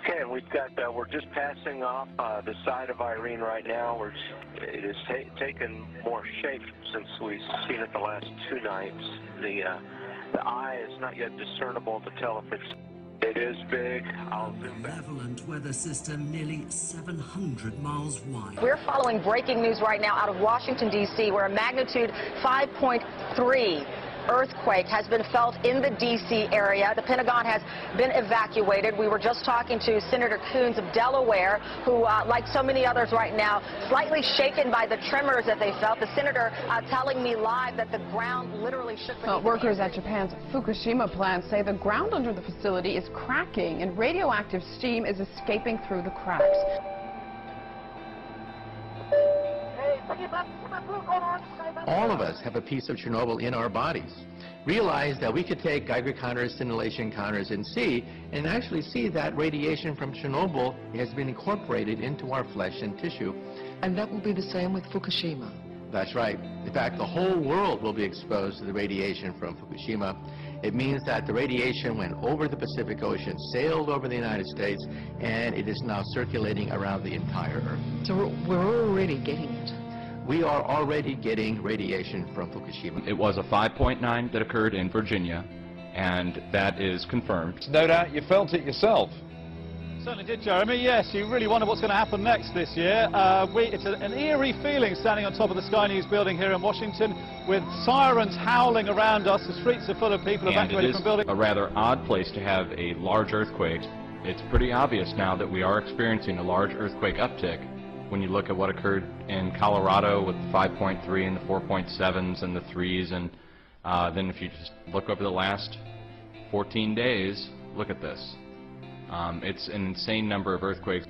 Okay, and we've got, we're just passing off the side of Irene right now. It has taken more shape since we've seen it the last 2 nights. The eye is not yet discernible to tell if it is big. I'll zoom back. Malevolent weather system nearly 700 miles wide. We're following breaking news right now out of Washington, D.C., where a magnitude 5.3 earthquake has been felt in the D.C. area. The Pentagon has been evacuated. We were just talking to Senator Coons of Delaware, who, like so many others right now, slightly shaken by the tremors that they felt. The senator telling me live that the ground literally shook. Workers at Japan's Fukushima plant say the ground under the facility is cracking and radioactive steam is escaping through the cracks. All of us have a piece of Chernobyl in our bodies. Realize that we could take Geiger counters, scintillation counters, and actually see that radiation from Chernobyl has been incorporated into our flesh and tissue. And that will be the same with Fukushima. That's right. In fact, the whole world will be exposed to the radiation from Fukushima. It means that the radiation went over the Pacific Ocean, sailed over the United States, and it is now circulating around the entire Earth. So we're already getting it. We are already getting radiation from Fukushima. It was a 5.9 that occurred in Virginia, and that is confirmed. No doubt you felt it yourself. Certainly did, Jeremy. Yes, you really wonder what's going to happen next this year. It's an eerie feeling standing on top of the Sky News building here in Washington with sirens howling around us. The streets are full of people evacuated from buildings. A rather odd place to have a large earthquake. It's pretty obvious now that we are experiencing a large earthquake uptick. When you look at what occurred in Colorado with the 5.3 and the 4.7s and the 3s, and then if you just look over the last 14 days, look at this. It's an insane number of earthquakes.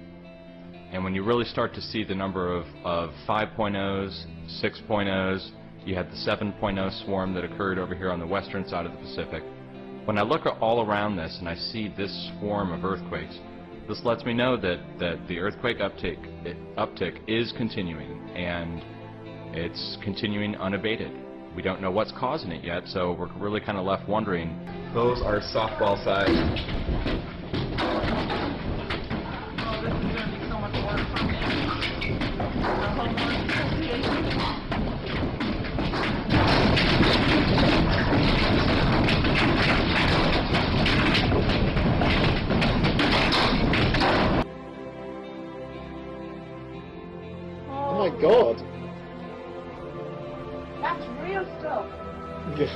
And when you really start to see the number of 5.0s, 6.0s, you had the 7.0 swarm that occurred over here on the western side of the Pacific. When I look all around this and I see this swarm of earthquakes, this lets me know that the earthquake uptick is continuing, and it's continuing unabated. We don't know what's causing it yet, so we're really kind of left wondering. Those are softball size. Oh, this is going to be so much work for me. Oh my God. That's real stuff. Yes.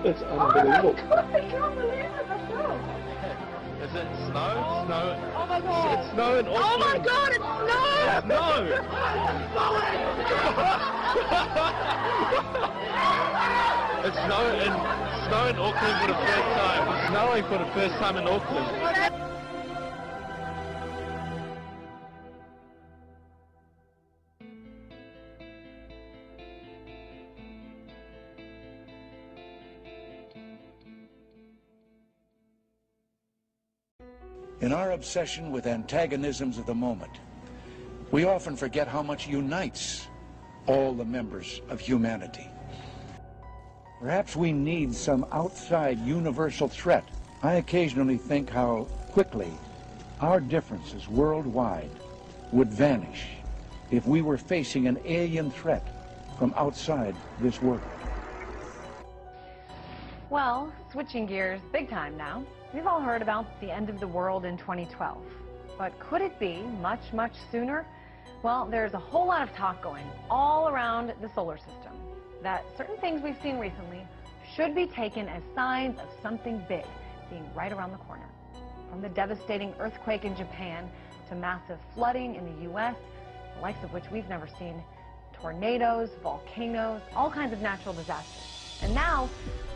That's unbelievable. Oh my God, I can't believe it myself. Is it snow? Snow. Oh my God. It's snow in Auckland. Oh my God, it's snow. No. It's snow in Auckland for the first time. It's snowing for the first time in Auckland. In our obsession with antagonisms of the moment, we often forget how much unites all the members of humanity. Perhaps we need some outside universal threat. I occasionally think how quickly our differences worldwide would vanish if we were facing an alien threat from outside this world. Well, switching gears big time now. We've all heard about the end of the world in 2012. But could it be much, much sooner? Well, there's a whole lot of talk going all around the solar system that certain things we've seen recently should be taken as signs of something big being right around the corner. From the devastating earthquake in Japan to massive flooding in the U.S., the likes of which we've never seen, tornadoes, volcanoes, all kinds of natural disasters. And now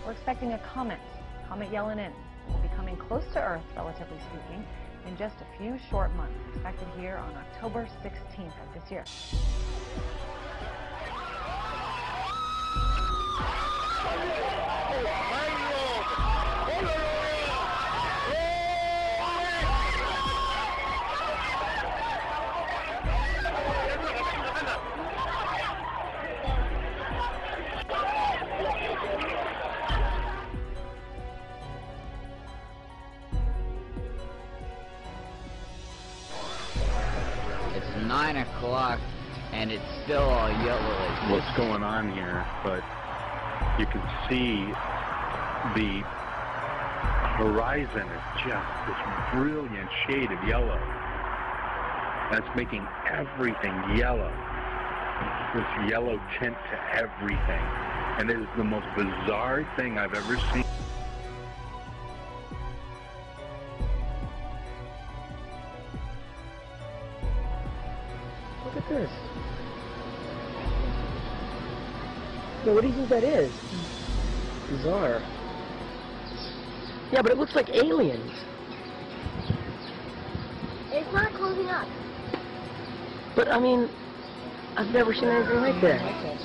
we're expecting a comet Yellen-in. Will be coming close to Earth, relatively speaking, in just a few short months, expected here on October 16th of this year. 9 o'clock and it's still all yellow. What's going on here, but you can see the horizon is just this brilliant shade of yellow. That's making everything yellow. This yellow tint to everything. And it is the most bizarre thing I've ever seen. Look at this. Now, what do you think that is? Bizarre. Yeah, but it looks like aliens. It's not closing up. But, I mean, I've never seen anything like that.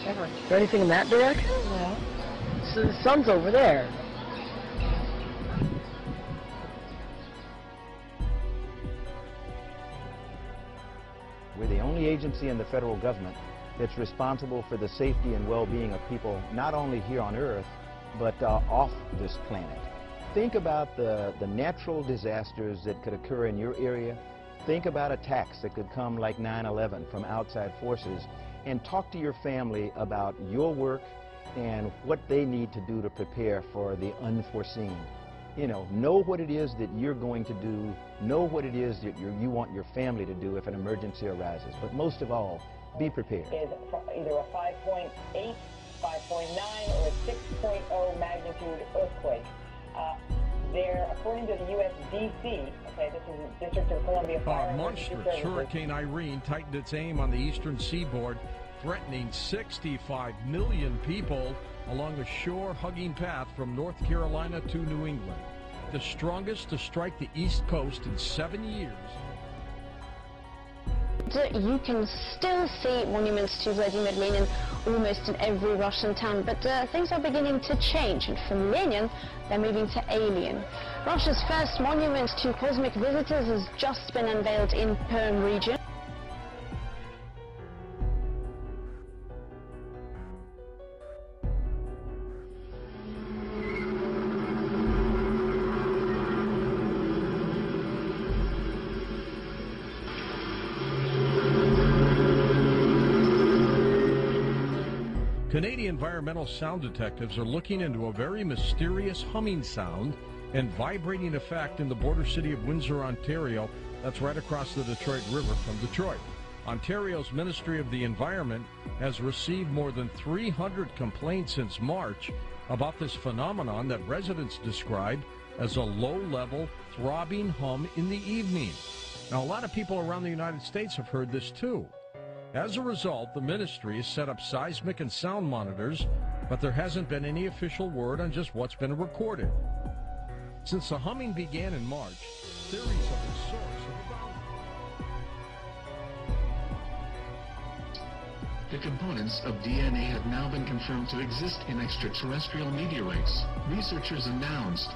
Ever. Is there anything in that direction? No. So the sun's over there. We're the only agency in the federal government that's responsible for the safety and well-being of people, not only here on Earth, but off this planet. Think about the natural disasters that could occur in your area. Think about attacks that could come like 9/11 from outside forces, and talk to your family about your work and what they need to do to prepare for the unforeseen. You know what it is that you're going to do, know what it is that you want your family to do if an emergency arises, but most of all, be prepared. Is either a 5.8, 5.9, or a 6.0 magnitude earthquake. There, according to the USDC, okay, this is the District of Columbia Fire. Monstrous Hurricane Irene tightened its aim on the eastern seaboard, threatening 65 million people along a shore-hugging path from North Carolina to New England. The strongest to strike the East Coast in 7 years. You can still see monuments to Vladimir Lenin almost in every Russian town, but things are beginning to change, and from Lenin, they're moving to alien. Russia's first monument to cosmic visitors has just been unveiled in Perm region. Canadian environmental sound detectives are looking into a very mysterious humming sound and vibrating effect in the border city of Windsor, Ontario. That's right across the Detroit River from Detroit. Ontario's Ministry of the Environment has received more than 300 complaints since March about this phenomenon that residents describe as a low-level throbbing hum in the evening. Now, a lot of people around the United States have heard this too. As a result, the ministry has set up seismic and sound monitors, but there hasn't been any official word on just what's been recorded. Since the humming began in March, theories of its source have abounded. The components of DNA have now been confirmed to exist in extraterrestrial meteorites. Researchers announced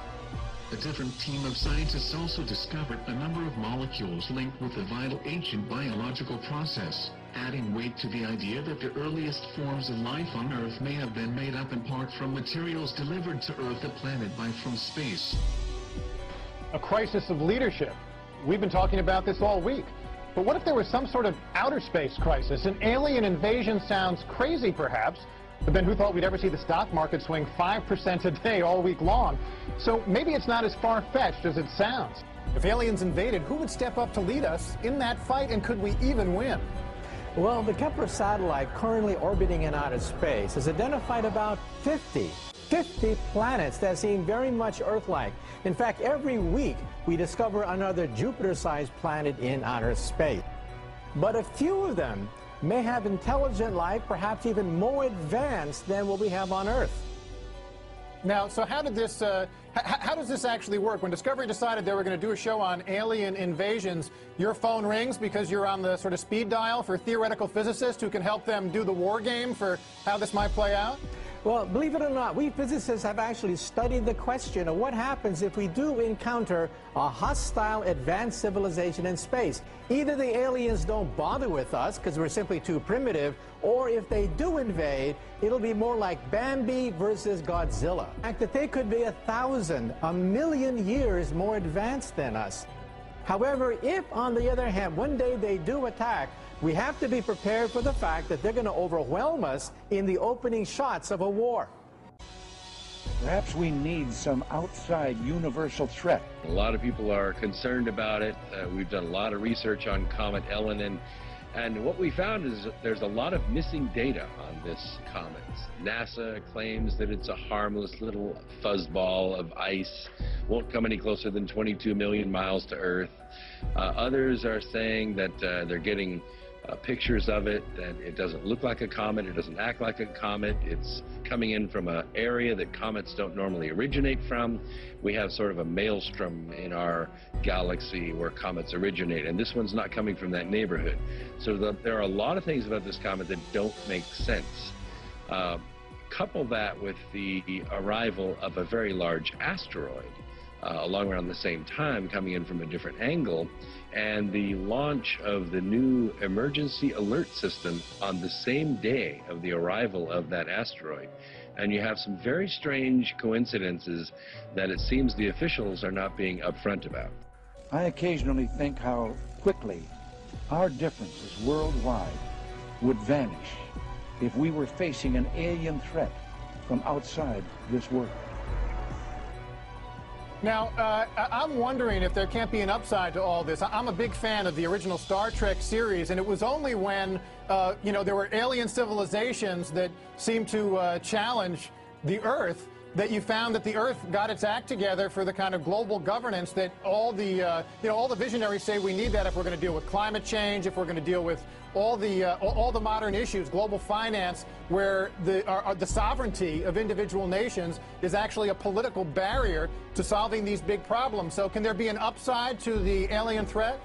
a different team of scientists also discovered a number of molecules linked with a vital ancient biological process, adding weight to the idea that the earliest forms of life on Earth may have been made up in part from materials delivered to Earth, the planet, from space. A crisis of leadership. We've been talking about this all week. But what if there was some sort of outer space crisis? An alien invasion sounds crazy, perhaps, but then who thought we'd ever see the stock market swing 5% a day all week long? So maybe it's not as far-fetched as it sounds. If aliens invaded, who would step up to lead us in that fight, and could we even win? Well, the Kepler satellite currently orbiting in outer space has identified about 50 planets that seem very much Earth-like. In fact, every week we discover another Jupiter-sized planet in outer space. But a few of them may have intelligent life, perhaps even more advanced than what we have on Earth. Now, so how does this actually work? When Discovery decided they were going to do a show on alien invasions, your phone rings because you're on the sort of speed dial for theoretical physicists who can help them do the war game for how this might play out? Well, believe it or not, we physicists have actually studied the question of what happens if we do encounter a hostile advanced civilization in space. Either the aliens don't bother with us because we're simply too primitive, or if they do invade, it'll be more like Bambi versus Godzilla. The fact that they could be 1,000, 1,000,000 years more advanced than us. However, if, on the other hand, one day they do attack, we have to be prepared for the fact that they're going to overwhelm us in the opening shots of a war. Perhaps we need some outside universal threat. A lot of people are concerned about it. We've done a lot of research on Comet Elenin, and what we found is that there's a lot of missing data on this comet. NASA claims that it's a harmless little fuzzball of ice, won't come any closer than 22 million miles to Earth. Others are saying that they're getting pictures of it, that it doesn't look like a comet, it doesn't act like a comet, it's coming in from an area that comets don't normally originate from. We have sort of a maelstrom in our galaxy where comets originate, and this one's not coming from that neighborhood. So there are a lot of things about this comet that don't make sense. Couple that with the arrival of a very large asteroid along around the same time, coming in from a different angle, and the launch of the new emergency alert system on the same day of the arrival of that asteroid. And you have some very strange coincidences that it seems the officials are not being upfront about. I occasionally think how quickly our differences worldwide would vanish if we were facing an alien threat from outside this world. Now, I'm wondering if there can't be an upside to all this. I'm a big fan of the original Star Trek series, and it was only when, you know, there were alien civilizations that seemed to challenge the Earth that you found that the Earth got its act together for the kind of global governance that all the, you know, all the visionaries say we need that if we're going to deal with climate change, if we're going to deal with all the modern issues, global finance, where the sovereignty of individual nations is actually a political barrier to solving these big problems. So can there be an upside to the alien threat?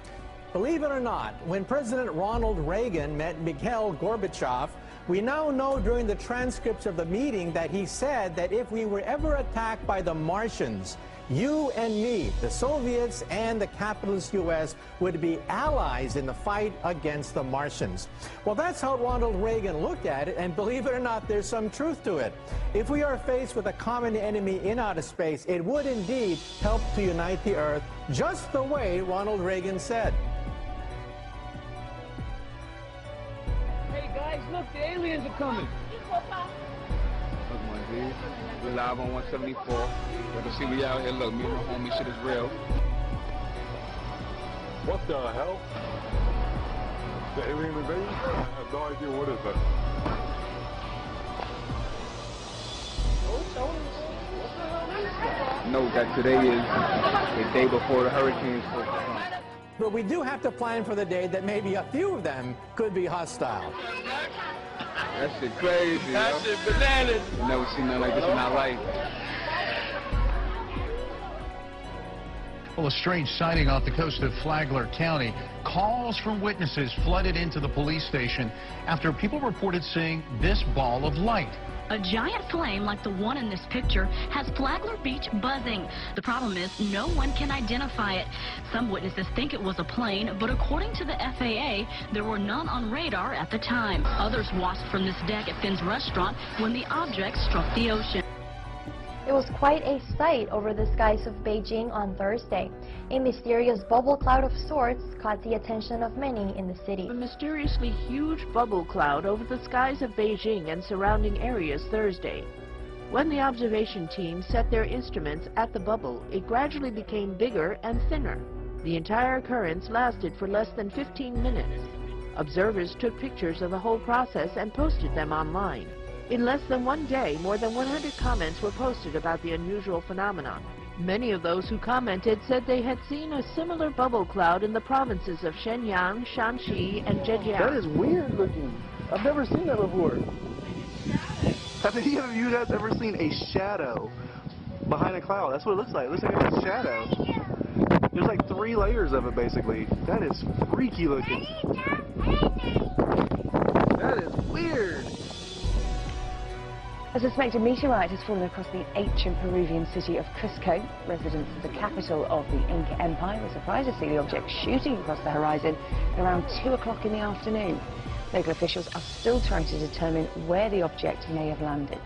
Believe it or not, when President Ronald Reagan met Mikhail Gorbachev, we now know during the transcripts of the meeting that he said that if we were ever attacked by the Martians, you and me, the Soviets and the capitalist U.S., would be allies in the fight against the Martians. Well, that's how Ronald Reagan looked at it, and believe it or not, there's some truth to it. If we are faced with a common enemy in outer space, it would indeed help to unite the Earth, just the way Ronald Reagan said. Hey guys, look, the aliens are coming. We're live on 174. You can see we out here. Look, me and my homie, shit is real. What the hell? The alien invasion? I have no idea what is that. Know that today is the day before the hurricanes will come. But we do have to plan for the day that maybe a few of them could be hostile. That shit crazy, that shit bananas. I've never seen nothing like this in my life. Well, a strange sighting off the coast of Flagler County. Calls from witnesses flooded into the police station after people reported seeing this ball of light. A giant flame like the one in this picture has Flagler Beach buzzing. The problem is no one can identify it. Some witnesses think it was a plane, but according to the FAA, there were none on radar at the time. Others watched from this deck at Finn's restaurant when the object struck the ocean. It was quite a sight over the skies of Beijing on Thursday. A mysterious bubble cloud of sorts caught the attention of many in the city. A mysteriously huge bubble cloud over the skies of Beijing and surrounding areas Thursday. When the observation team set their instruments at the bubble, it gradually became bigger and thinner. The entire occurrence lasted for less than 15 minutes. Observers took pictures of the whole process and posted them online. In less than one day, more than 100 comments were posted about the unusual phenomenon. Many of those who commented said they had seen a similar bubble cloud in the provinces of Shenyang, Shanxi, and Zhejiang. That is weird looking. I've never seen that before. Have any of you guys ever seen a shadow behind a cloud? That's what it looks like. It looks like a shadow. There's like 3 layers of it, basically. That is freaky looking. That is weird. A suspected meteorite has fallen across the ancient Peruvian city of Cusco. Residents of the capital of the Inca Empire were surprised to see the object shooting across the horizon at around 2 o'clock in the afternoon. Local officials are still trying to determine where the object may have landed.